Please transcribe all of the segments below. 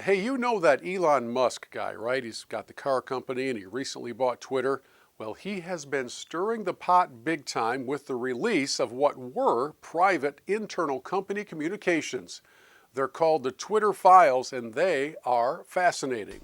Hey, you know that Elon Musk guy, right? He's got the car company and he recently bought Twitter. Well, he has been stirring the pot big time with the release of what were private internal company communications. They're called the Twitter files and they are fascinating.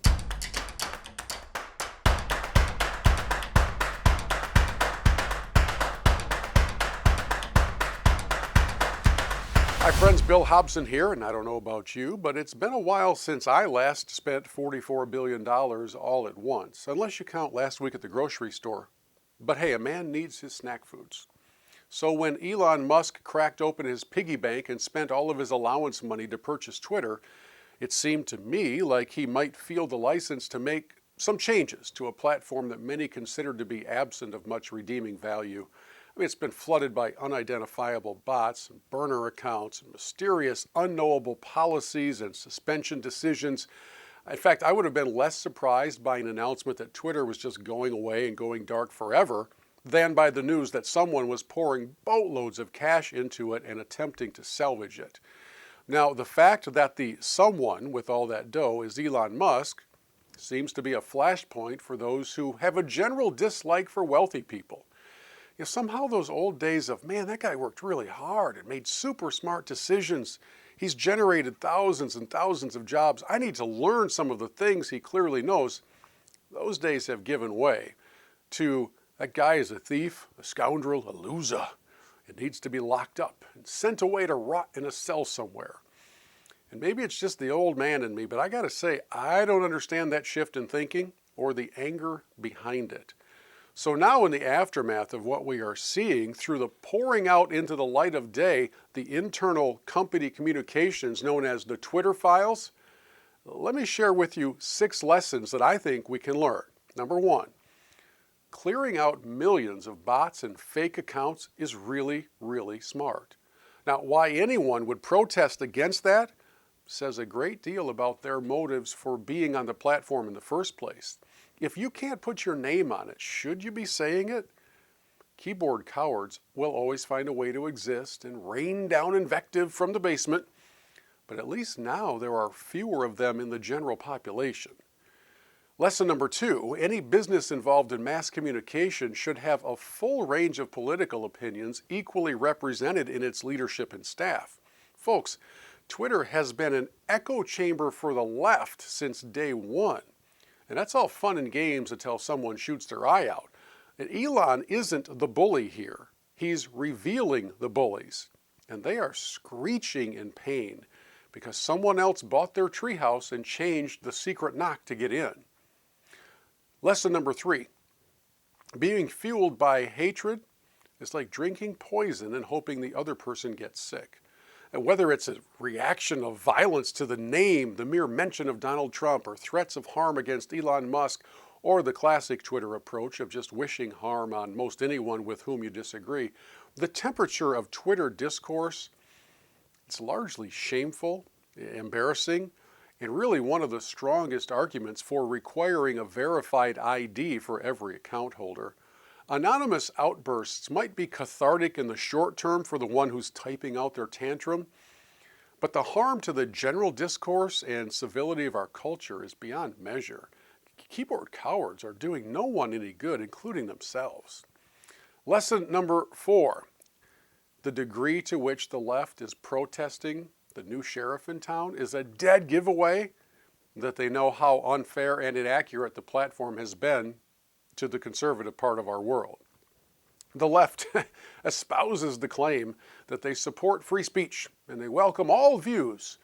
Hi friends, Bill Hobson here, and I don't know about you, but it's been a while since I last spent $44 billion all at once, unless you count last week at the grocery store. But hey, a man needs his snack foods. So when Elon Musk cracked open his piggy bank and spent all of his allowance money to purchase Twitter, it seemed to me like he might feel the license to make some changes to a platform that many considered to be absent of much redeeming value. I mean, it's been flooded by unidentifiable bots and burner accounts and mysterious, unknowable policies and suspension decisions. In fact, I would have been less surprised by an announcement that Twitter was just going away and going dark forever than by the news that someone was pouring boatloads of cash into it and attempting to salvage it. Now, the fact that the someone with all that dough is Elon Musk seems to be a flashpoint for those who have a general dislike for wealthy people. Somehow those old days of, man, that guy worked really hard and made super smart decisions. He's generated thousands and thousands of jobs. I need to learn some of the things he clearly knows. Those days have given way to that guy is a thief, a scoundrel, a loser. It needs to be locked up and sent away to rot in a cell somewhere. And maybe it's just the old man in me, but I got to say, I don't understand that shift in thinking or the anger behind it. So now in the aftermath of what we are seeing through the pouring out into the light of day, the internal company communications known as the Twitter files, let me share with you 6 lessons that I think we can learn. Number 1, clearing out millions of bots and fake accounts is really, really smart. Now, why anyone would protest against that says a great deal about their motives for being on the platform in the first place. If you can't put your name on it, should you be saying it? Keyboard cowards will always find a way to exist and rain down invective from the basement, but at least now there are fewer of them in the general population. Lesson number 2, any business involved in mass communication should have a full range of political opinions equally represented in its leadership and staff. Folks, Twitter has been an echo chamber for the left since day one. And that's all fun and games until someone shoots their eye out. And Elon isn't the bully here. He's revealing the bullies. And they are screeching in pain because someone else bought their treehouse and changed the secret knock to get in. Lesson number 3, being fueled by hatred is like drinking poison and hoping the other person gets sick. And whether it's a reaction of violence to the name, the mere mention of Donald Trump, or threats of harm against Elon Musk, or the classic Twitter approach of just wishing harm on most anyone with whom you disagree, the temperature of Twitter discourse, it's largely shameful, embarrassing, and really one of the strongest arguments for requiring a verified ID for every account holder. Anonymous outbursts might be cathartic in the short term for the one who's typing out their tantrum, but the harm to the general discourse and civility of our culture is beyond measure. Keyboard cowards are doing no one any good, including themselves. Lesson number 4, the degree to which the left is protesting the new sheriff in town is a dead giveaway that they know how unfair and inaccurate the platform has been to the conservative part of our world. The left espouses the claim that they support free speech and they welcome all views,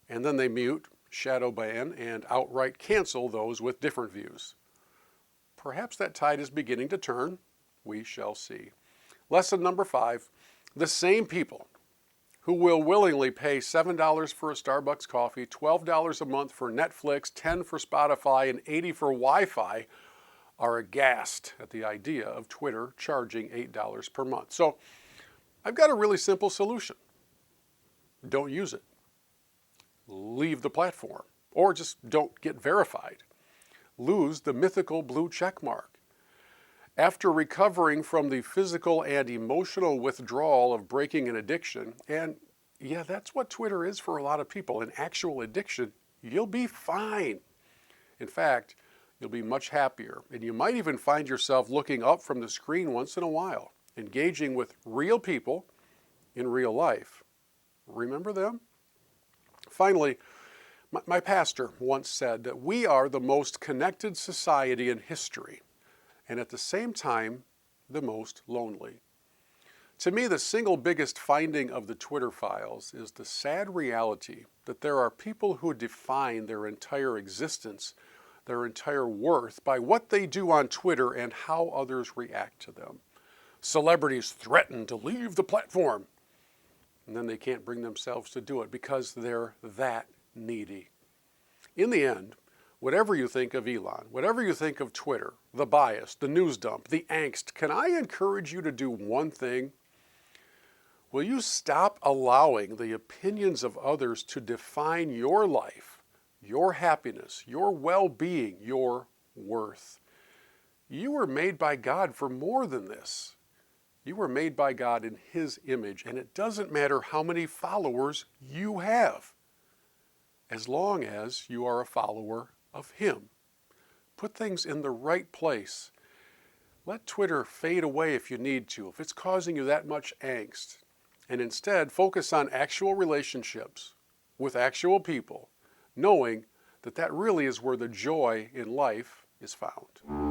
and then they mute, shadow ban, and outright cancel those with different views. Perhaps that tide is beginning to turn. We shall see. Lesson number 5, the same people who will willingly pay $7 for a Starbucks coffee, $12 a month for Netflix, $10 for Spotify, and $80 for Wi-Fi are aghast at the idea of Twitter charging $8 per month. So I've got a really simple solution. Don't use it. Leave the platform, or just don't get verified. Lose the mythical blue check mark. After recovering from the physical and emotional withdrawal of breaking an addiction, and yeah, that's what Twitter is for a lot of people, an actual addiction, you'll be fine. In fact, you'll be much happier, and you might even find yourself looking up from the screen once in a while, engaging with real people in real life. Remember them? Finally, my pastor once said that we are the most connected society in history, and at the same time, the most lonely. To me, the single biggest finding of the Twitter files is the sad reality that there are people who define their entire existence, their entire worth, by what they do on Twitter and how others react to them. Celebrities threaten to leave the platform, and then they can't bring themselves to do it because they're that needy. In the end, whatever you think of Elon, whatever you think of Twitter, the bias, the news dump, the angst, can I encourage you to do one thing? Will you stop allowing the opinions of others to define your life, your happiness, your well-being, your worth? You were made by God for more than this. You were made by God in His image, and it doesn't matter how many followers you have, as long as you are a follower of Him. Put things in the right place. Let Twitter fade away if you need to, if it's causing you that much angst, and instead focus on actual relationships with actual people, knowing that that really is where the joy in life is found.